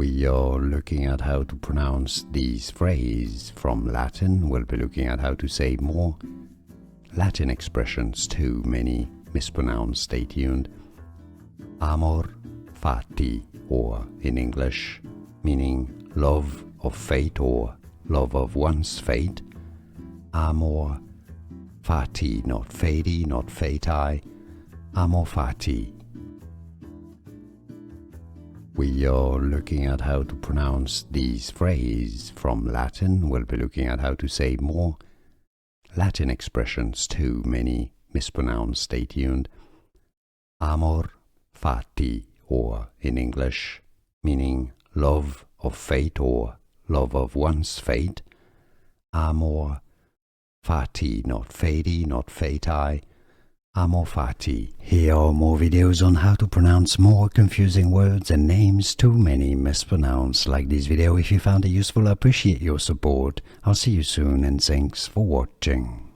We are looking at how to pronounce these phrases from Latin. We'll be looking at how to say more Latin expressions too many mispronounced. Stay tuned. Amor Fati, or in English, meaning love of fate or love of one's fate. Amor Fati, not fati, not fati. Amor Fati. We are looking at how to pronounce these phrases from Latin. We'll be looking at how to say more Latin expressions too many mispronounced. Stay tuned. Amor Fati, or in English, meaning love of fate or love of one's fate. Amor Fati, not fati, not fati. Amor Fati. Here are more videos on how to pronounce more confusing words and names too many mispronounced. Like this video if you found it useful. I appreciate your support. I'll see you soon and thanks for watching.